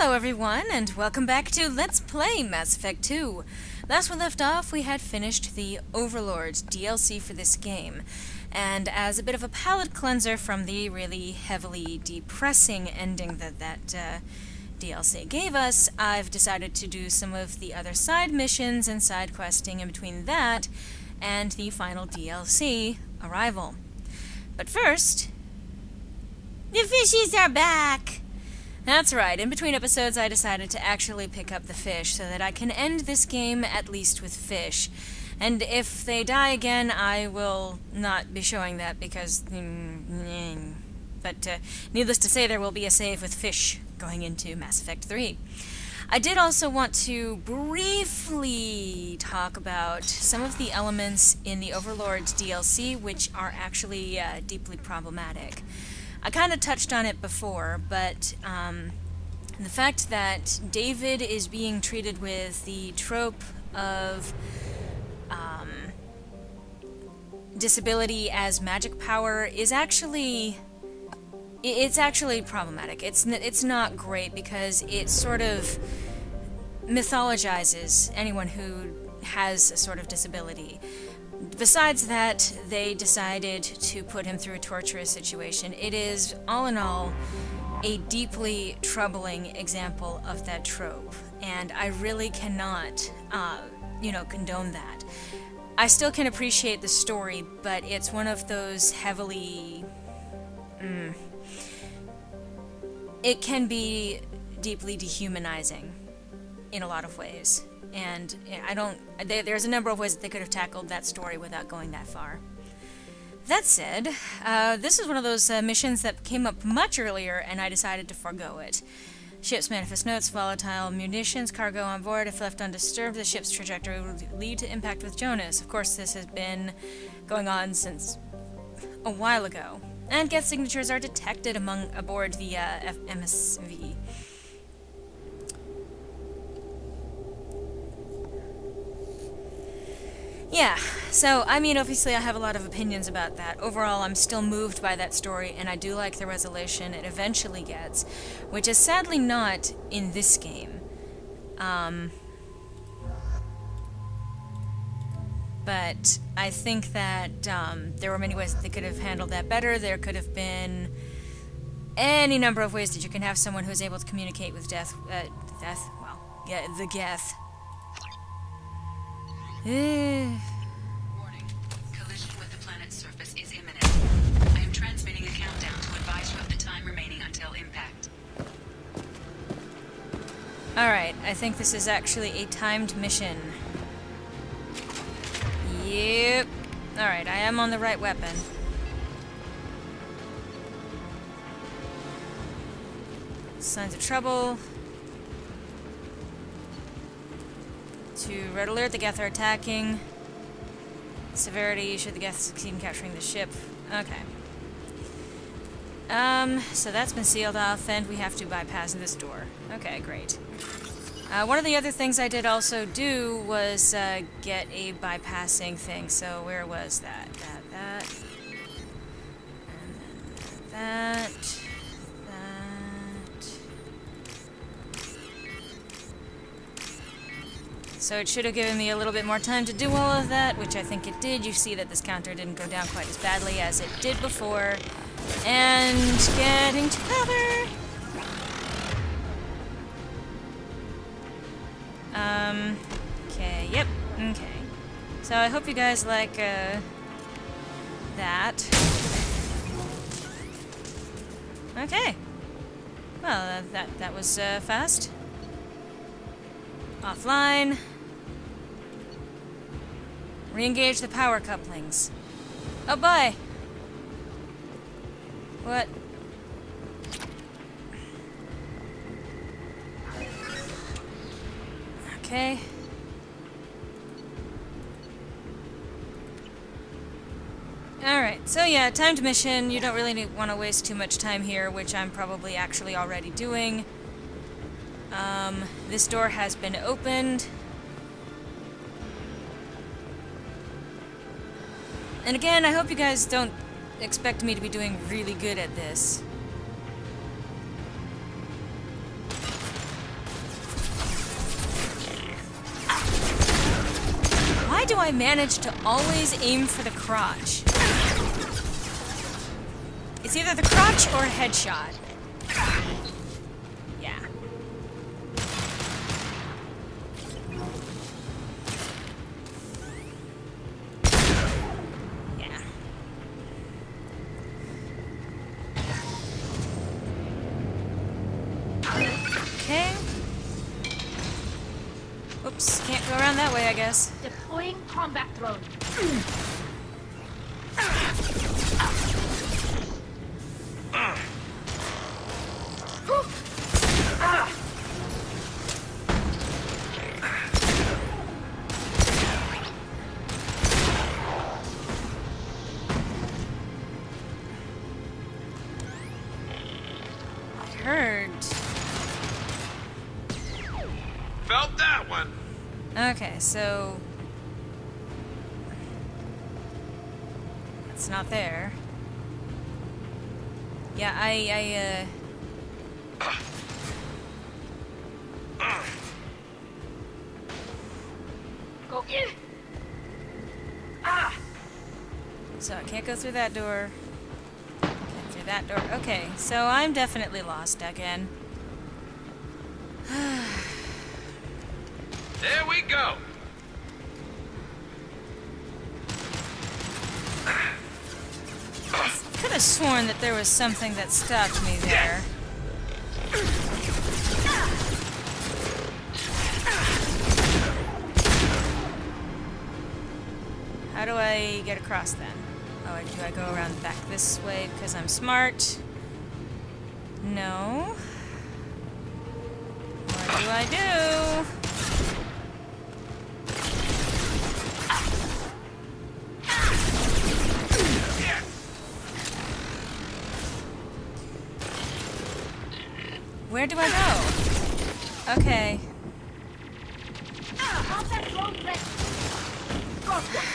Hello everyone, and welcome back to Let's Play Mass Effect 2. Last we left off, we had finished the Overlord DLC for this game, and as a bit of a palate cleanser from the really heavily depressing ending that DLC gave us, I've decided to do some of the other side missions and side questing in between that and the final DLC, Arrival. But first, the fishies are back! That's right, in between episodes I decided to actually pick up the fish so that I can end this game at least with fish. And if they die again, I will not be showing that because... But needless to say, there will be a save with fish going into Mass Effect 3. I did also want to briefly talk about some of the elements in the Overlord DLC which are actually deeply problematic. I kind of touched on it before, but the fact that David is being treated with the trope of disability as magic power is actually... It's actually problematic. It's not great because it sort of mythologizes anyone who has a sort of disability. Besides that, they decided to put him through a torturous situation. It is, all in all, a deeply troubling example of that trope, and I really cannot, condone that. I still can appreciate the story, but it's one of those heavily... It can be deeply dehumanizing in a lot of ways. And there's a number of ways that they could have tackled that story without going that far. That said, this is one of those missions that came up much earlier, and I decided to forego it. Ship's manifest notes: volatile munitions, cargo on board. If left undisturbed, the ship's trajectory would lead to impact with Jonas. Of course, this has been going on since a while ago. And Geth signatures are detected aboard the MSV. Yeah, so, I mean, obviously I have a lot of opinions about that. Overall, I'm still moved by that story, and I do like the resolution it eventually gets, which is sadly not in this game. But I think that there were many ways that they could have handled that better. There could have been any number of ways that you can have someone who's able to communicate with the Geth. Warning. Collision with the planet's surface is imminent. I am transmitting a countdown to advise you of the time remaining until impact. Alright, I think this is actually a timed mission. Yep. Alright, I am on the right weapon. Signs of trouble. To red alert, the Geth are attacking. Severity, should the Geth succeed in capturing the ship. Okay. So that's been sealed off, and we have to bypass this door. Okay, great. One of the other things I did also do was get a bypassing thing. So where was that? That. And then that. So it should have given me a little bit more time to do all of that, which I think it did. You see that this counter didn't go down quite as badly as it did before. And getting to cover! Okay, yep, okay. So I hope you guys like, that. Okay. Well, that was, fast. Offline. Re-engage the power couplings. Oh boy! What? Okay. Alright, so yeah, timed mission. You don't really want to waste too much time here, which I'm probably actually already doing. This door has been opened. And again, I hope you guys don't expect me to be doing really good at this. do I manage to always aim for the crotch? It's either the crotch or a headshot. Yeah. Yeah. Okay. Oops, can't go around that way, I guess. Deploying combat drone. I heard. Felt that one. Okay, so it's not there. Yeah, Go in. Ah. so I can't go through that door. Can't through that door. Okay, so I'm definitely lost again. There we go. Could have sworn that there was something that stopped me there. How do I get across then? Oh, do I go around back this way because I'm smart? No. What do I do? Where do I go? Okay. Combat drone ready. Got one.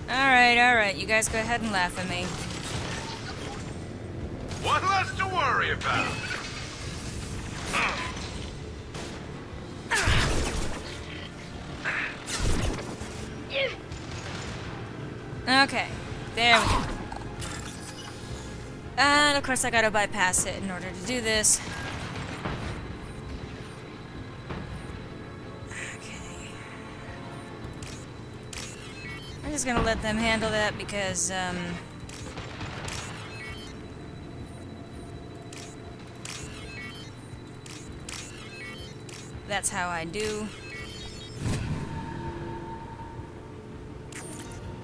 Alright, you guys go ahead and laugh at me. One less to worry about. Okay, there we go. And of course I gotta bypass it in order to do this. Okay. I'm just gonna let them handle that because, that's how I do.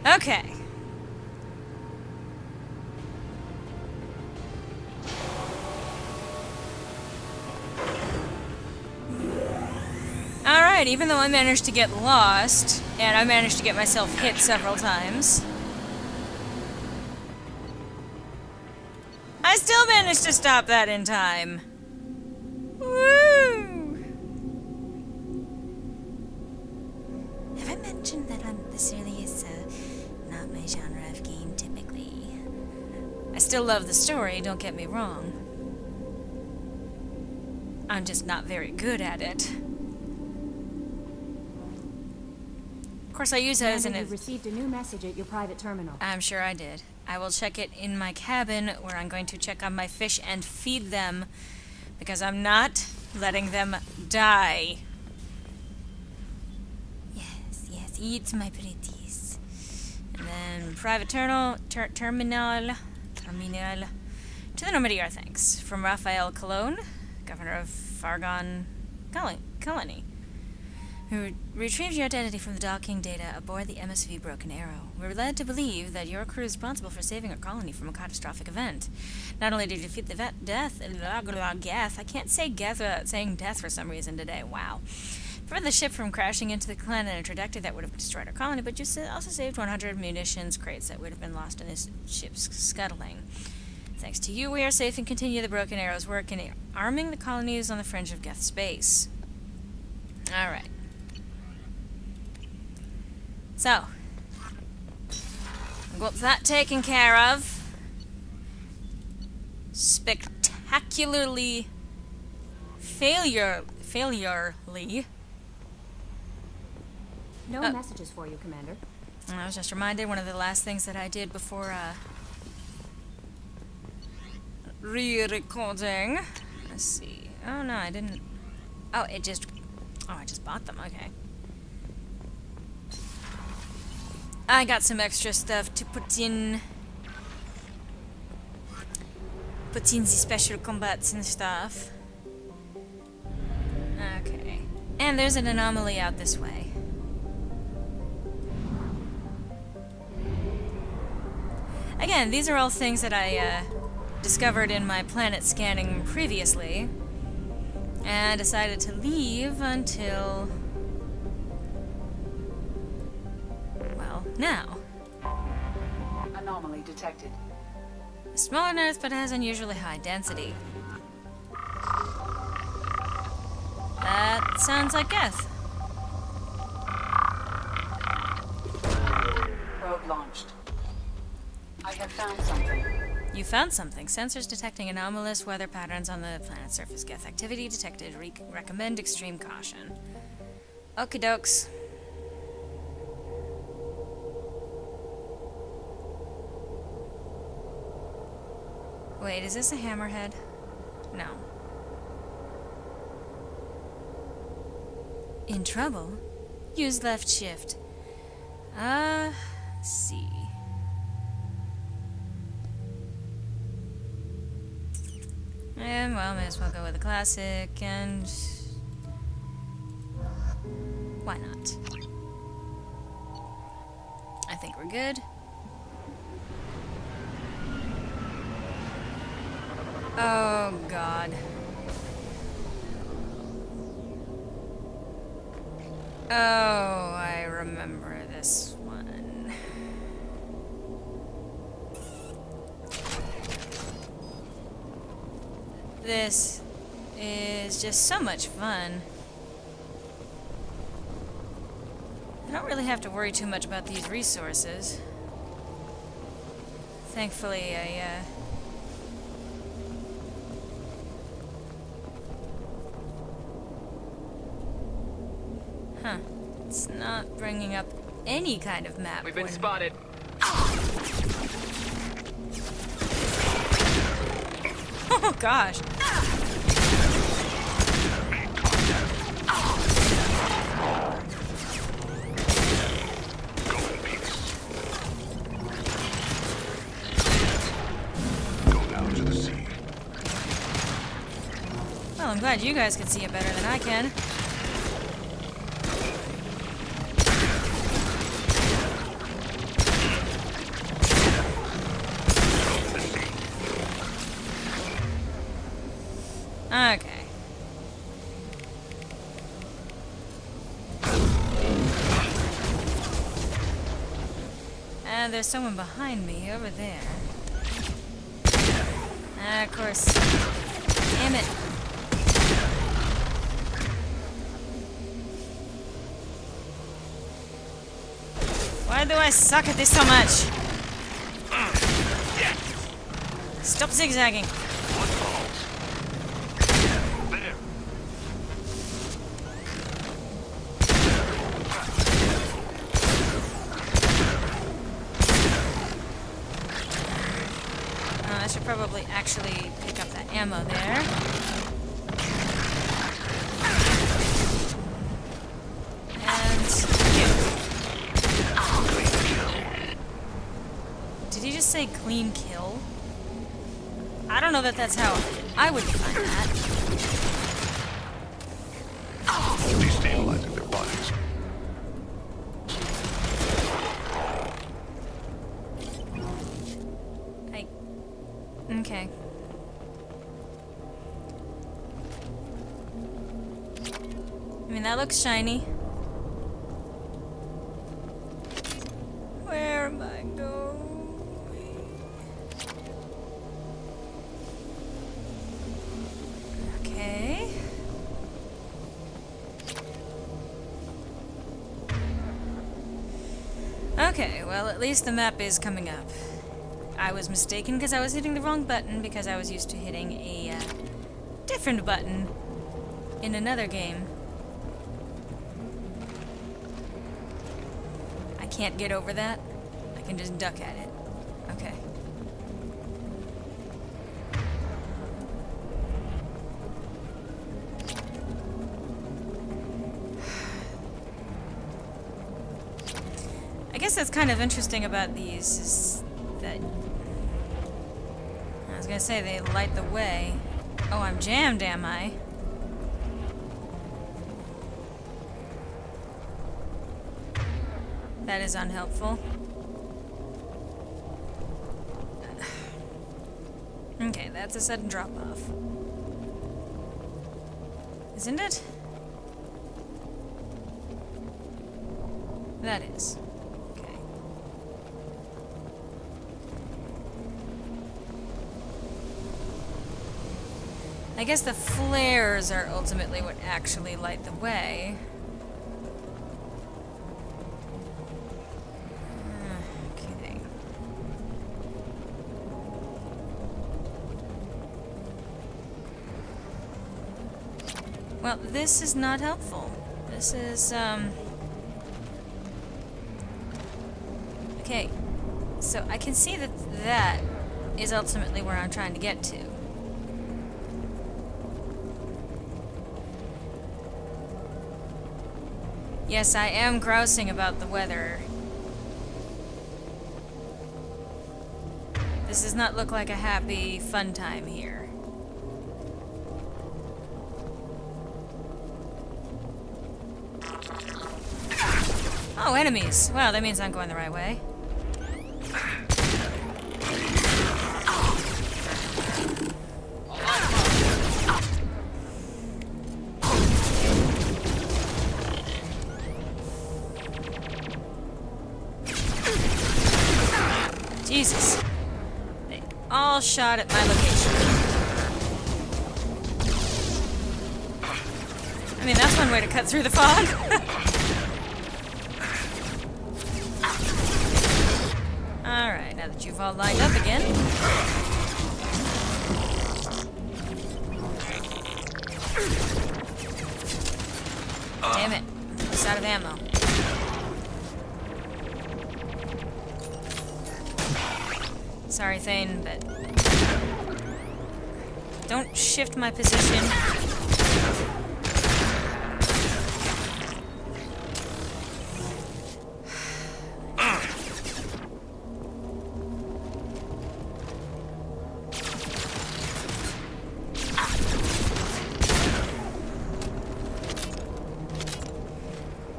Okay. Alright, even though I managed to get lost, and I managed to get myself hit several times, I still managed to stop that in time. Woo! Have I mentioned that this really is not my genre of game typically? I still love the story, don't get me wrong. I'm just not very good at it. Of course, I use it as an... You received a new message at your private terminal. I'm sure I did. I will check it in my cabin, where I'm going to check on my fish and feed them, because I'm not letting them die. Yes, eat my pretties. And then private terminal to the Normandy, our thanks. From Raphael Cologne, governor of Fargon Colony, who retrieved your identity from the docking data aboard the MSV Broken Arrow. We're led to believe that your crew is responsible for saving our colony from a catastrophic event. Not only did you defeat the death, I can't say death without saying death for some reason today, wow. Prevented the ship from crashing into the planet and a trajectory that would have destroyed our colony, but you also saved 100 munitions crates that would have been lost in this ship's scuttling. Thanks to you, we are safe and continue the Broken Arrow's work in arming the colonies on the fringe of Geth space. Alright. So, got that taken care of. Spectacularly failurely. No messages for you, Commander. I was just reminded one of the last things that I did before re-recording. Let's see. Oh no, I didn't. Oh, I just bought them. Okay. I got some extra stuff to put in the special combats and stuff. Okay. And there's an anomaly out this way. Again, these are all things that I discovered in my planet scanning previously, and decided to leave until, well, now. Anomaly detected. Smaller than Earth, but has unusually high density. That sounds like Geth. Probe launched. I have found something. You found something. Sensors detecting anomalous weather patterns on the planet's surface. Geth activity detected. Recommend extreme caution. Okie dokes. Wait, is this a hammerhead? No. In trouble? Use left shift. Let's see. And, well, may as well go with the classic, and why not? I think we're good. Oh, God. Oh, I remember this one. This is just so much fun. I don't really have to worry too much about these resources. Thankfully, Huh. It's not bringing up any kind of map. We've been spotted. Oh gosh. Well, I'm glad you guys can see it better than I can. Okay. And there's someone behind me over there. Of course. Damn it. Why do I suck at this so much? Stop zigzagging. I should probably actually pick up that ammo there. And did he just say clean kill? I don't know that that's how I would define that. Destabilizing their bodies. Okay. I mean, that looks shiny. Where am I going? Okay. Okay, well, at least the map is coming up. I was mistaken because I was hitting the wrong button because I was used to hitting a different button in another game. can't get over that? I can just duck at it. Okay. I guess that's kind of interesting about these, is that... I was gonna say they light the way. Oh, I'm jammed, am I? That is unhelpful. Okay, that's a sudden drop-off. Isn't it? That is. Okay. I guess the flares are ultimately what actually light the way. Okay. Well, this is not helpful. This is, okay. So I can see that that is ultimately where I'm trying to get to. Yes, I am grousing about the weather. This does not look like a happy, fun time here. Oh, enemies! Well, that means I'm going the right way. Jesus. They all shot at my location. I mean, that's one way to cut through the fog. Alright, now that you've all lined up again. Damn it. I'm just out of ammo. Sorry, Thane, but... don't shift my position.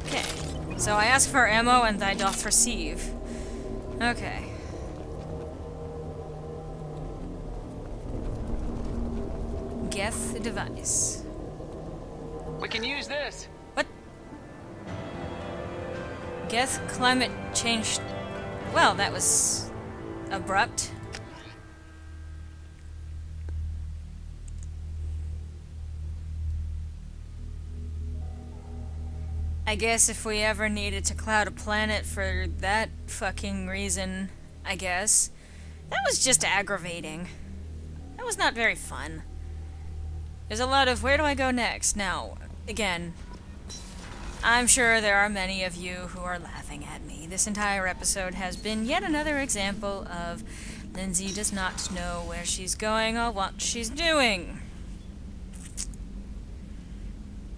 Okay, so I ask for ammo and I doth receive. Okay. Geth device. We can use this. What? Geth climate change. Well, that was abrupt. I guess if we ever needed to cloud a planet for that fucking reason, I guess. That was just aggravating. That was not very fun. There's a lot of, where do I go next? Now, again, I'm sure there are many of you who are laughing at me. This entire episode has been yet another example of Lindsay does not know where she's going or what she's doing.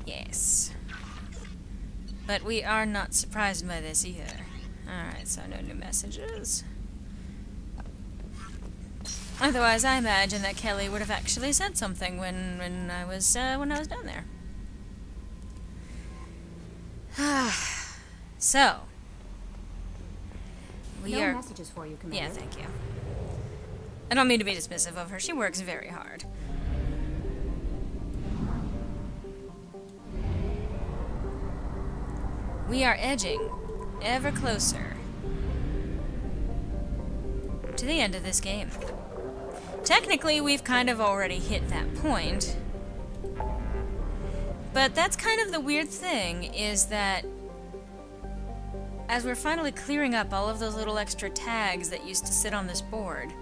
Yes. But we are not surprised by this either. Alright, so no new messages. Otherwise, I imagine that Kelly would have actually said something when I was down there. So we are. No messages for you, Commander. Yeah, thank you. I don't mean to be dismissive of her. She works very hard. We are edging ever closer to the end of this game. Technically, we've kind of already hit that point. But that's kind of the weird thing, is that as we're finally clearing up all of those little extra tags that used to sit on this board,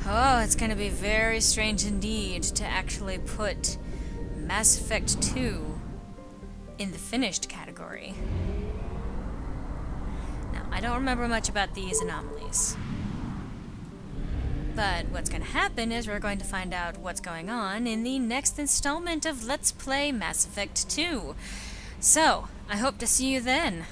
oh, it's going to be very strange indeed to actually put Mass Effect 2 in the finished category. Now, I don't remember much about these anomalies. But what's going to happen is we're going to find out what's going on in the next installment of Let's Play Mass Effect 2. So, I hope to see you then.